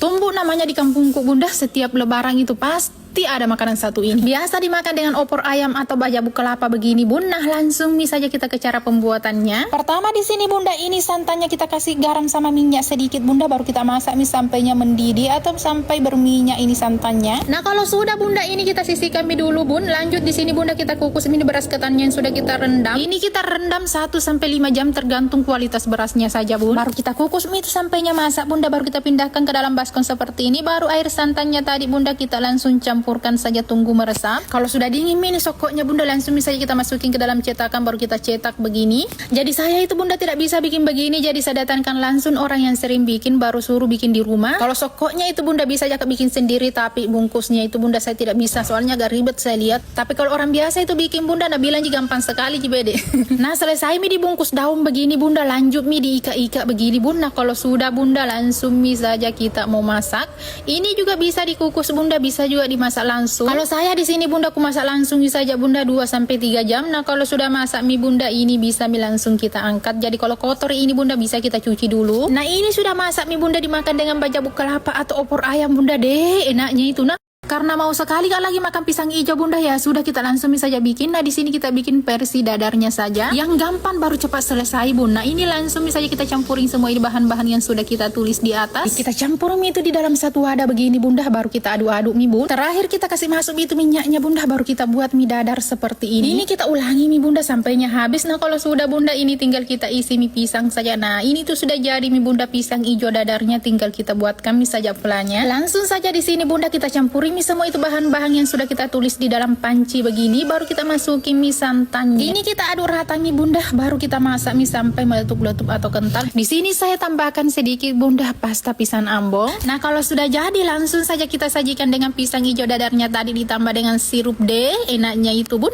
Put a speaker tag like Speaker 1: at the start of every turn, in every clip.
Speaker 1: Tumbuh namanya di kampungku bunda, setiap lebaran itu pasti ada makanan satu ini. Biasa dimakan dengan opor ayam atau bajabuk kelapa begini bun. Nah langsung nih saja kita ke cara pembuatannya. Pertama di sini bunda, ini santannya kita kasih garam sama minyak sedikit bunda, baru kita masak mie sampainya mendidih atau sampai berminyak ini santannya. Nah kalau sudah bunda, ini kita sisihkan mie dulu bun. Lanjut di sini bunda, kita kukus ini beras ketannya yang sudah kita rendam. Ini kita rendam 1-5 jam tergantung kualitas berasnya saja bun. Baru kita kukus mie itu sampainya masak bunda, baru kita pindahkan ke dalam baskom seperti ini. Baru air santannya tadi bunda kita langsung campurkan saja, tunggu meresap. Kalau sudah dingin mie ini sokoknya bunda, langsung saja kita masukin ke dalam cetakan, baru kita cetak begini. Jadi saya itu bunda tidak bisa bikin begini, jadi saya datangkan langsung orang yang sering bikin, baru suruh bikin di rumah. Kalau sokoknya itu bunda bisa aja bikin sendiri, tapi bungkusnya itu bunda saya tidak bisa, soalnya agak ribet saya lihat. Tapi kalau orang biasa itu bikin bunda, nah bilang gampang sekali jibede. Nah selesai mie dibungkus daun begini bunda, lanjut mie diika-ika begini bunda. Kalau sudah bunda, langsung mie saja kita mau masak. Ini juga bisa dikukus bunda, bisa juga dimasak langsung. Kalau saya di sini bunda aku masak langsung saja bunda 2-3 jam. Nah kalau sudah masak mie bunda, ini bisa mie langsung kita angkat. Jadi kalau kotor ini bunda bisa kita cuci dulu. Nah ini sudah masak mie bunda, dimakan dengan bajabuk kelapa atau opor ayam bunda deh, enaknya itu nah. Karena mau sekali lagi makan pisang hijau bunda, ya sudah kita langsung saja bikin. Nah di sini kita bikin versi dadarnya saja, yang gampang baru cepat selesai bun. Nah ini langsung saja kita campurin semua ini bahan-bahan yang sudah kita tulis di atas. Kita campur mie itu di dalam satu wadah begini bunda, baru kita aduk-aduk mie bun. Terakhir kita kasih masuk itu minyaknya bunda, baru kita buat mie dadar seperti ini. Ini kita ulangi mie bunda sampainya habis. Nah kalau sudah bunda, ini tinggal kita isi mie pisang saja. Nah ini tuh sudah jadi mie bunda pisang hijau dadarnya, tinggal kita buatkan mie saja pelanya. Langsung saja di sini bunda kita campurin semua itu bahan-bahan yang sudah kita tulis di dalam panci begini, baru kita masukin mie santannya. Ini kita aduk rata nih bunda, baru kita masak mie sampai meletup-letup atau kental. Di sini saya tambahkan sedikit bunda pasta pisang ambon. Nah kalau sudah jadi, langsung saja kita sajikan dengan pisang hijau dadarnya tadi ditambah dengan sirup deh, enaknya itu bun.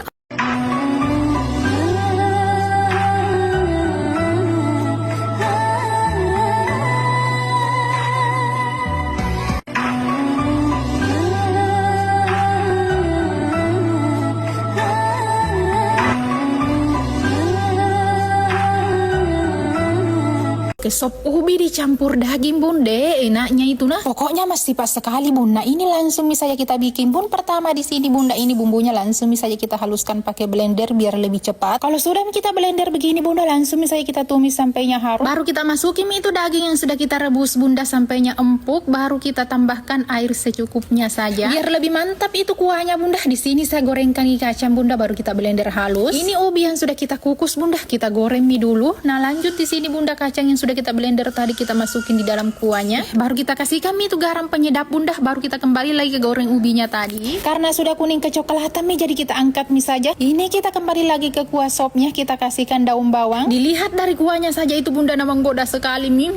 Speaker 1: Sop ubi dicampur daging bun deh, enaknya itu nah. Pokoknya masih pas sekali bun. Nah ini langsung misalnya kita bikin bun. Pertama di sini bunda, ini bumbunya langsung misalnya kita haluskan pakai blender biar lebih cepat. Kalau sudah kita blender begini bunda, langsung misalnya kita tumis sampainya harum. Baru kita masukin itu daging yang sudah kita rebus bunda sampainya empuk. Baru kita tambahkan air secukupnya saja biar lebih mantap itu kuahnya bunda. Di sini saya gorengkan ikan kacang bunda, baru kita blender halus. Ini ubi yang sudah kita kukus bunda, kita goreng mie dulu. Nah lanjut di sini bunda, kacang yang sudah kita blender tadi kita masukin di dalam kuahnya, baru kita kasihkan mie itu garam penyedap bunda, baru kita kembali lagi ke goreng ubinya tadi. Karena sudah kuning kecoklatan mie, jadi kita angkat mie saja. Ini kita kembali lagi ke kuah sopnya, kita kasihkan daun bawang. Dilihat dari kuahnya saja itu bunda, nama menggoda sekali mie.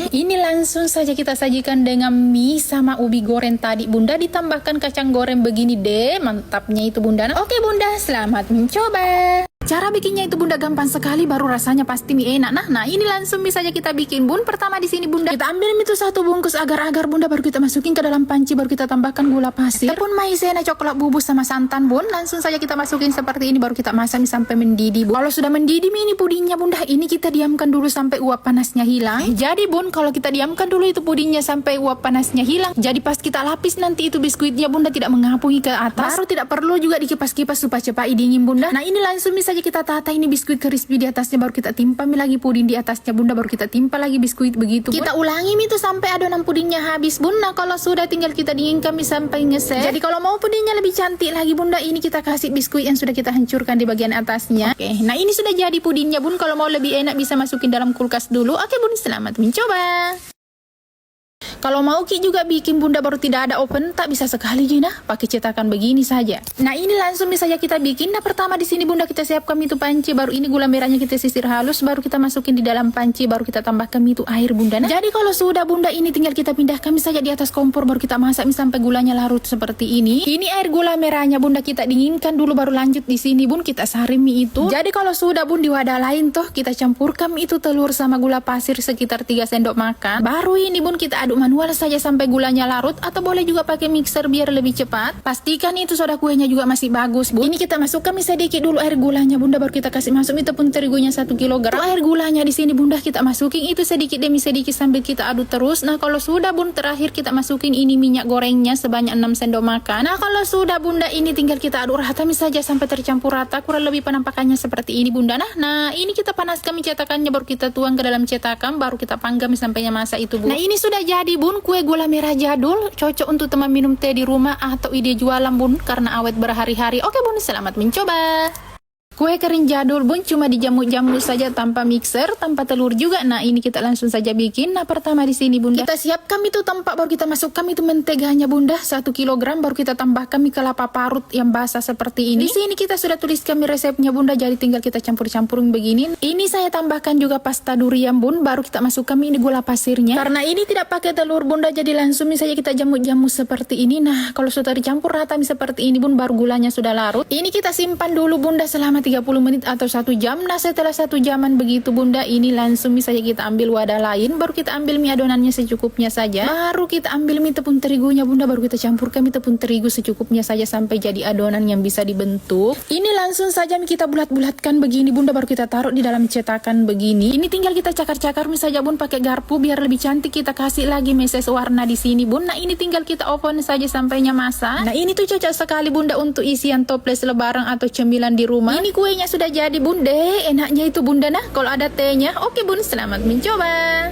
Speaker 1: Ini langsung saja kita sajikan dengan mie sama ubi goreng tadi bunda, ditambahkan kacang goreng begini deh, mantapnya itu bunda. Nah, oke bunda, selamat mencoba. Cara bikinnya itu bunda gampang sekali, baru rasanya pasti mie enak. Nah ini langsung bisa saja kita bikin bun. Pertama di sini bunda, kita ambil mie itu 1 bungkus agar-agar bunda, baru kita masukin ke dalam panci, baru kita tambahkan gula pasir, tepung maizena, coklat bubuk sama santan bun. Langsung saja kita masukin seperti ini, baru kita masak sampai mendidih bun. Kalau sudah mendidih mie ini pudingnya bunda, ini kita diamkan dulu sampai uap panasnya hilang. Jadi bun, kalau kita diamkan dulu itu pudingnya sampai uap panasnya hilang, jadi pas kita lapis nanti itu biskuitnya bunda tidak mengapungi ke atas. Baru tidak perlu juga dikipas-kipas supaya cepat dingin bunda. Nah ini langsung bisa kita tata ini biskuit crispy di atasnya, baru kita timpa mie lagi puding di atasnya bunda, baru kita timpa lagi biskuit begitu bun. Kita ulangi mie itu sampai adonan pudingnya habis bun. Nah kalau sudah tinggal kita dinginkan mie sampai ngeset. Jadi kalau mau pudingnya lebih cantik lagi bunda, ini kita kasih biskuit yang sudah kita hancurkan di bagian atasnya. Oke, nah ini sudah jadi pudingnya bun. Kalau mau lebih enak bisa masukin dalam kulkas dulu. Oke bun, selamat mencoba. Kalau mau Ki juga bikin bunda, baru tidak ada oven, tak bisa sekali Gina pakai cetakan begini saja. Nah ini langsung saja kita bikin. Nah pertama di sini bunda kita siapkan mie itu panci, baru ini gula merahnya kita sisir halus, baru kita masukin di dalam panci, baru kita tambahkan mie itu air bunda. Nah, jadi kalau sudah bunda, ini tinggal kita pindahkan mie saja di atas kompor, baru kita masak mie sampai gulanya larut seperti ini. Ini air gula merahnya bunda kita dinginkan dulu, baru lanjut di sini bun kita saring mie itu. Jadi kalau sudah bun, di wadah lain toh kita campurkan mie itu telur sama gula pasir sekitar 3 sendok makan. Baru ini bun kita aduk manual manual saja sampai gulanya larut, atau boleh juga pakai mixer biar lebih cepat. Pastikan itu soda kuenya juga masih bagus, Bun. Ini kita masukkan sedikit dulu air gulanya, Bunda, baru kita kasih masuk tepung terigunya 1 kilogram. Air gulanya di sini, Bunda, kita masukin itu sedikit demi sedikit sambil kita aduk terus. Nah, kalau sudah, Bun, terakhir kita masukin ini minyak gorengnya sebanyak 6 sendok makan. Nah, kalau sudah, Bunda, ini tinggal kita aduk rata saja sampai tercampur rata, kurang lebih penampakannya seperti ini, Bunda. Nah, ini kita panaskan cetakannya, baru kita tuang ke dalam cetakan, baru kita panggang sampainya masak itu, Bun. Nah, ini sudah jadi, Bun, kue gula merah jadul, cocok untuk teman minum teh di rumah atau ide jualan, Bun, karena awet berhari-hari. Oke, Bun, selamat mencoba. Kue kering jadul, Bun, cuma dijamu-jamu saja tanpa mixer, tanpa telur juga. Nah, ini kita langsung saja bikin. Nah, pertama di sini, Bunda, kita siapkan itu tempat, baru kita masukkan itu menteganya, Bunda, 1 kilogram, baru kita tambahkan kelapa parut yang basah seperti ini. Di sini kita sudah tuliskan resepnya, Bunda, jadi tinggal kita campur-campurin begini. Ini saya tambahkan juga pasta durian, Bun, baru kita masukkan ini gula pasirnya. Karena ini tidak pakai telur, Bunda, jadi langsung saja kita jamu-jamu seperti ini. Nah, kalau sudah dicampur rata seperti ini, Bun, baru gulanya sudah larut. Ini kita simpan dulu, Bunda, selama 30 menit atau 1 jam. Nah, setelah 1 jaman begitu, Bunda, ini langsung saja kita ambil wadah lain, baru kita ambil mie adonannya secukupnya saja. Baru kita ambil mie tepung terigunya, Bunda, baru kita campurkan mie tepung terigu secukupnya saja sampai jadi adonan yang bisa dibentuk. Ini langsung saja mie kita bulat-bulatkan begini, Bunda, baru kita taruh di dalam cetakan begini. Ini tinggal kita cakar-cakar mie saja, Bun, pakai garpu biar lebih cantik. Kita kasih lagi meses warna di sini, Bun. Nah, ini tinggal kita oven saja sampainya masak. Nah, ini tuh cocok sekali, Bunda, untuk isian toples lebaran atau cemilan di rumah. Ini kuenya sudah jadi, Bunda, enaknya itu, Bunda. Nah, kalau ada tehnya, oke, Bun, selamat mencoba.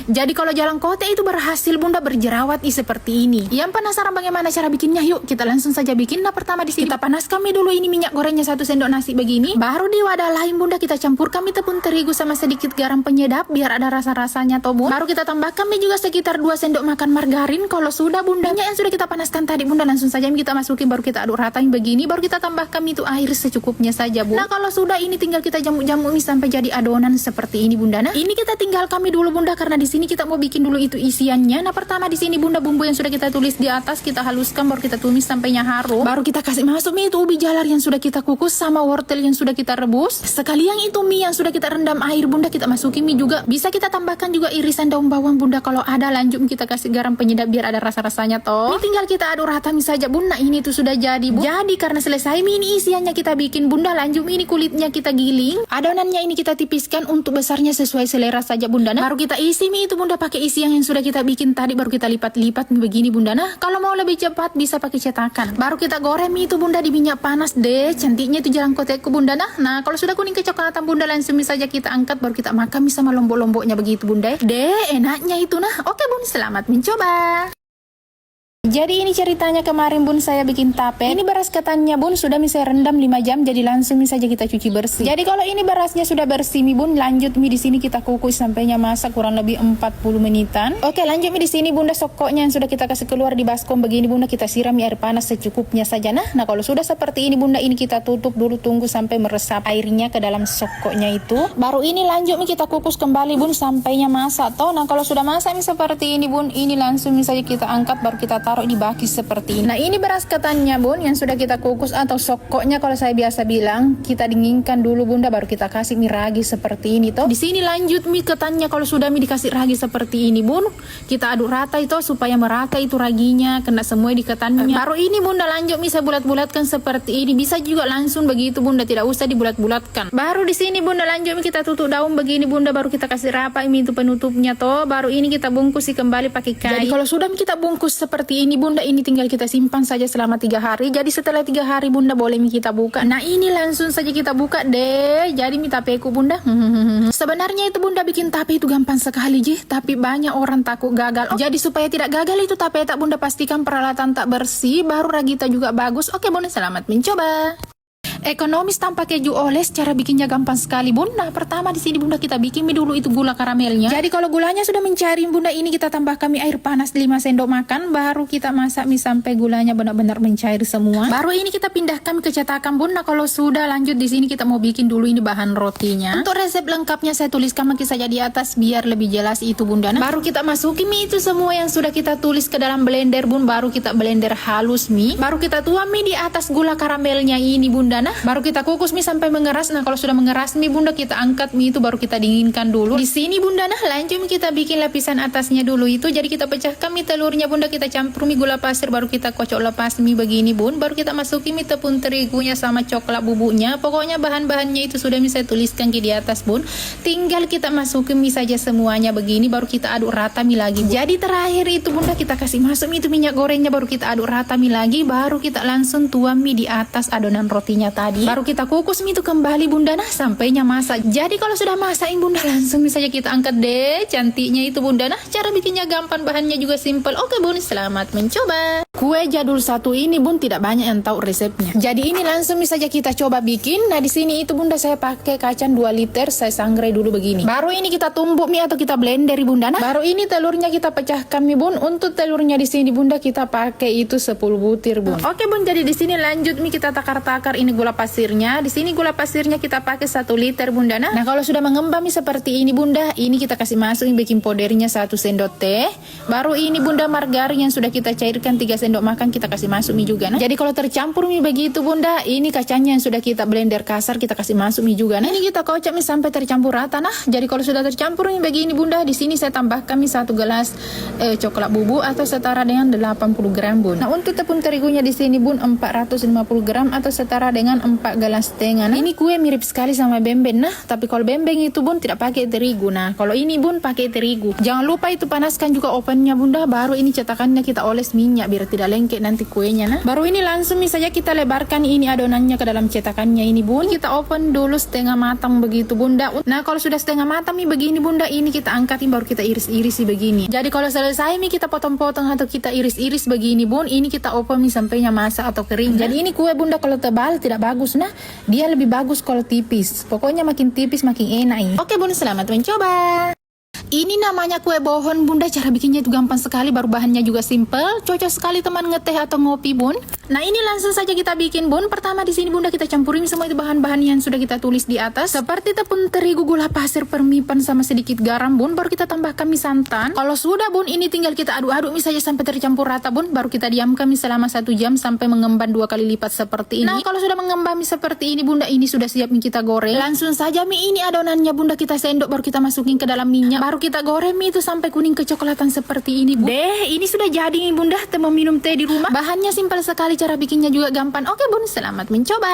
Speaker 1: Jadi kalau jalan kota itu berhasil, Bunda, berjerawat seperti ini. Yang penasaran bagaimana cara bikinnya? Yuk kita langsung saja bikin. Nah, pertama di sini kita panaskan mie dulu, ini minyak gorengnya 1 sendok nasi begini. Baru di wadah lain, Bunda, kita campurkan mie tepung terigu sama sedikit garam penyedap biar ada rasa-rasanya, toh, Bun. Baru kita tambahkan mie juga sekitar 2 sendok makan margarin. Kalau sudah, Bunda, minyak yang sudah kita panaskan tadi, Bunda, langsung saja kita masukin, baru kita aduk ratain begini, baru kita tambahkan mie itu air secukupnya saja, Bun. Nah, kalau sudah, ini tinggal kita jamu-jamu mie sampai jadi adonan seperti ini, Bunda. Nah, ini kita tinggal kami dulu, Bunda, karena di sini kita mau bikin dulu itu isiannya. Nah, pertama di sini, Bunda, bumbu yang sudah kita tulis di atas kita haluskan, baru kita tumis sampainya harum. Baru kita kasih masuk mie itu ubi jalar yang sudah kita kukus sama wortel yang sudah kita rebus. Sekalian itu mie yang sudah kita rendam air, Bunda, kita masukin mie juga. Bisa kita tambahkan juga irisan daun bawang, Bunda, kalau ada. Lanjut kita kasih garam penyedap biar ada rasa-rasanya, toh. Ini tinggal kita aduk rata mie saja, Bun. Nah, ini tuh sudah jadi, Bun. Jadi karena selesai mie ini isiannya kita bikin, Bunda, lanjut ini kulitnya kita giling. Adonannya ini kita tipiskan untuk besarnya sesuai selera saja, Bunda. Nah, baru kita isi mie itu, Bunda, pakai isian yang sudah kita bikin tadi, baru kita lipat-lipat begini, Bunda. Nah, kalau mau lebih cepat bisa pakai cetakan. Baru kita goreng mie itu, Bunda, di minyak panas deh. Cantiknya itu jalan kotekku, Bunda. Nah, kalau sudah kuning kecoklatan, Bunda, langsung saja kita angkat, baru kita makan mie sama lombok-lomboknya begitu, Bunda. Deh, enaknya itu. Nah, oke, Bun, selamat mencoba. Jadi ini ceritanya kemarin, Bun, saya bikin tape. Ini beras ketannya, Bun, sudah saya rendam 5 jam, jadi langsung saja kita cuci bersih. Jadi kalau ini berasnya sudah bersih, Bun, lanjut mie di sini kita kukus sampainya masak kurang lebih 40 menitan. Oke, lanjut mie di sini, Bunda, sokoknya yang sudah kita kasih keluar di baskom begini, Bunda, kita siram air panas secukupnya saja. Nah, kalau sudah seperti ini, Bunda, ini kita tutup dulu, tunggu sampai meresap airnya ke dalam sokoknya itu. Baru ini lanjut mie kita kukus kembali, Bun, sampainya masak, toh. Nah, kalau sudah masak mie saperti ini, Bun, ini langsung saja kita angkat, baru kita taruh di baki seperti ini. Nah, ini beras ketannya, Bun, yang sudah kita kukus atau sokoknya kalau saya biasa bilang. Kita dinginkan dulu, Bunda, baru kita kasih mie ragi seperti ini, toh. Di sini lanjut mie ketannya, kalau sudah mie dikasih ragi seperti ini, Bun, kita aduk rata itu supaya merata itu raginya kena semua di ketannya. Baru ini, Bunda, lanjut mie saya bulat-bulatkan seperti ini. Bisa juga langsung begitu, Bunda, tidak usah dibulat-bulatkan. Baru di sini, Bunda, lanjut mie kita tutup daun begini, Bunda, baru kita kasih rapa mie itu penutupnya, toh. Baru ini kita bungkus kembali pakai kain. Jadi kalau sudah kita bungkus seperti ini, Bunda, ini tinggal kita simpan saja selama 3 hari. Jadi setelah 3 hari, Bunda, boleh mie kita buka. Nah, ini langsung saja kita buka deh. Jadi mie tapeku, Bunda. Sebenarnya itu, Bunda, bikin tape itu gampang sekali, tapi banyak orang takut gagal. Jadi supaya tidak gagal itu tape tak, Bunda, pastikan peralatan tak bersih, baru ragita juga bagus. Oke, Bunda, selamat mencoba. Ekonomis tanpa keju oles, cara bikinnya gampang sekali, Bun. Nah, pertama di sini, Bunda, kita bikin mie dulu itu gula karamelnya. Jadi kalau gulanya sudah mencair, Bunda, ini kita tambahkan mie air panas 5 sendok makan, baru kita masak mie sampai gulanya benar-benar mencair semua. Baru ini kita pindahkan ke cetakan, Bun. Nah, kalau sudah lanjut di sini kita mau bikin dulu ini bahan rotinya. Untuk resep lengkapnya saya tuliskan lagi saja di atas biar lebih jelas itu, Bunda. Nah, baru kita masukin mie itu semua yang sudah kita tulis ke dalam blender, Bun. Baru kita blender halus mie. Baru kita tuang mie di atas gula karamelnya ini, Bunda. nah. Baru kita kukus mie sampai mengeras. Nah kalau sudah mengeras mie bunda, kita angkat mie itu, baru kita dinginkan dulu. Di sini bunda nah lanjut kita bikin lapisan atasnya dulu itu. Jadi kita pecahkan mie telurnya bunda, kita campur mie gula pasir, baru kita kocok lepas mie begini bun. Baru kita masukin mie tepung terigunya sama coklat bubuknya. Pokoknya bahan-bahannya itu sudah saya tuliskan di atas bun. Tinggal kita masukin mie saja semuanya begini, baru kita aduk rata mie lagi bun. Jadi terakhir itu bunda, kita kasih masuk mie itu minyak gorengnya, baru kita aduk rata mie lagi, baru kita langsung tuang mie di atas adonan rotinya tadi. Baru kita kukus mie itu kembali bunda nah sampainya masak. Jadi kalau sudah masakin bunda, langsung saja kita angkat deh. Cantiknya itu bunda nah. Cara bikinnya gampang, bahannya juga simple. Oke bun, selamat mencoba. Kue jadul satu ini bun tidak banyak yang tahu resepnya. Jadi ini langsung saja kita coba bikin. Nah di sini itu bunda saya pakai kacang 2 liter, saya sangrai dulu begini. Baru ini kita tumbuk mie atau kita blender bunda nah. Baru ini telurnya kita pecahkan mie bun. Untuk telurnya di sini bunda kita pakai itu 10 butir bun. Oke bun, jadi di sini lanjut mie kita takar-takar ini gula pasirnya. Di sini gula pasirnya kita pakai 1 liter bunda nah. Nah kalau sudah mengembang mie seperti ini bunda, ini kita kasih masuk baking powdernya 1 sendok teh. Baru ini bunda margarin yang sudah kita cairkan 3 sendok makan kita kasih masuk mie juga nah. Jadi kalau tercampur mie begitu bunda, ini kacangnya yang sudah kita blender kasar kita kasih masuk mie juga nah. Ini kita kocok mie sampai tercampur rata nah. Jadi kalau sudah tercampur mie begini bunda, di sini saya tambahkan mie 1 gelas coklat bubuk atau setara dengan 80 gram bun. Nah untuk tepung terigunya di sini bun 450 gram atau setara dengan 4 gelas setengah. Nah ini kue mirip sekali sama bembeng nah, tapi kalau bembeng itu bun tidak pakai terigu. Nah kalau ini bun pakai terigu. Jangan lupa itu panaskan juga ovennya bunda. Baru ini cetakannya kita oles minyak biar tidak lengket nanti kuenya nah. Baru ini langsung saja kita lebarkan ini adonannya ke dalam cetakannya ini bun. Kita oven dulu setengah matang begitu bunda. Nah kalau sudah setengah matang mie begini bunda, ini kita angkatin baru kita iris-iris begini. Jadi kalau selesai mie kita potong-potong atau kita iris-iris begini bun, ini kita oven mie sampainya masak atau kering. Jadi ini kue bunda kalau tebal tidak bagus nah, dia lebih bagus kalau tipis. Pokoknya makin tipis makin enak ini. Oke bun, selamat mencoba. Ini namanya kue bohon bunda, cara bikinnya itu gampang sekali, baru bahannya juga simple, cocok sekali teman ngeteh atau ngopi bun. Nah ini langsung saja kita bikin bun. Pertama di sini bunda kita campurin semua itu bahan-bahan yang sudah kita tulis di atas, seperti tepung terigu, gula pasir, permipan sama sedikit garam bun. Baru kita tambahkan mie santan. Kalau sudah bun, ini tinggal kita aduk-aduk mie saja sampai tercampur rata bun. Baru kita diamkan mie selama 1 jam sampai mengembang 2 kali lipat seperti ini. Nah kalau sudah mengembang mie seperti ini bunda, ini sudah siap mie kita goreng. Langsung saja mie ini adonannya bunda kita sendok, baru kita masukin ke dalam minyak. Baru kita goreng mie itu sampai kuning kecoklatan seperti ini bun. Ini sudah jadi nih bunda, mau minum teh di rumah. Bahannya simpel sekali, cara bikinnya juga gampang. Oke bun, selamat mencoba.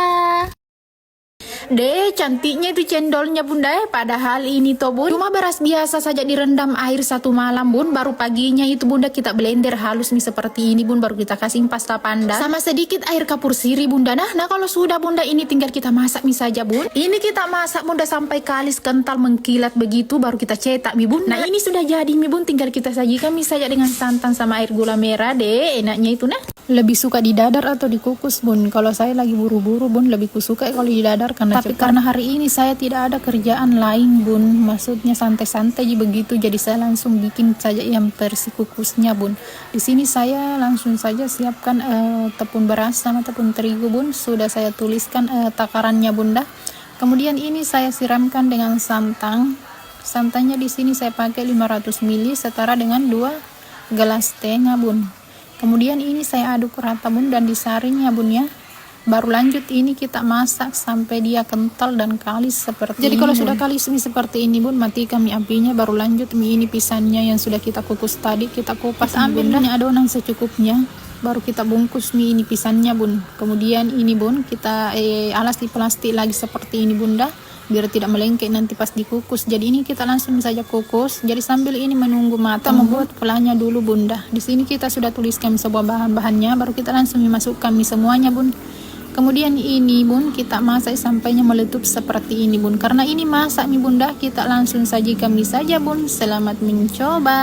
Speaker 1: Cantiknya itu cendolnya bunda. Padahal ini toh bun cuma beras biasa saja direndam air 1 malam bun. Baru paginya itu bunda kita blender halus mie seperti ini bun. Baru kita kasih pasta pandan sama sedikit air kapur sirih bunda. Nah kalau sudah bunda, ini tinggal kita masak mie saja bun. Ini kita masak bunda sampai kalis kental mengkilat begitu, baru kita cetak mie bun. Nah ini sudah jadi mie bun, tinggal kita sajikan mie saja dengan santan sama air gula merah enaknya itu nah. Lebih suka di dadar atau dikukus bun? Kalau saya lagi buru-buru bun, lebih kusuka kalau di dadar karena hari ini saya tidak ada kerjaan lain bun, maksudnya santai-santai begitu, jadi saya langsung bikin saja yang versi kukusnya bun. Di sini saya langsung saja siapkan tepung beras sama tepung terigu bun, sudah saya tuliskan takarannya bunda. Kemudian ini saya siramkan dengan santan. Santannya di sini saya pakai 500 ml setara dengan 2 gelas setengah bun. Kemudian ini saya aduk rata bun dan disaring ya bun ya. Baru lanjut ini kita masak sampai dia kental dan kalis seperti ini. Jadi kalau sudah kalis mie seperti ini bun, matikan mie apinya, baru lanjut mie ini pisannya yang sudah kita kukus tadi, kita kupas, ambil ini adonan secukupnya. Baru kita bungkus mie ini pisannya bun. Kemudian ini bun kita alas di plastik lagi seperti ini bunda, biar tidak melengket nanti pas dikukus. Jadi ini kita langsung saja kukus. Jadi sambil ini menunggu matang, membuat polanya dulu bunda. Di sini kita sudah tuliskan semua bahan-bahannya, baru kita langsung memasukkan mie semuanya bun. Kemudian ini bun kita masak sampainya meletup seperti ini bun. Karena ini masak mie bunda, kita langsung sajikan mie saja bun. Selamat mencoba.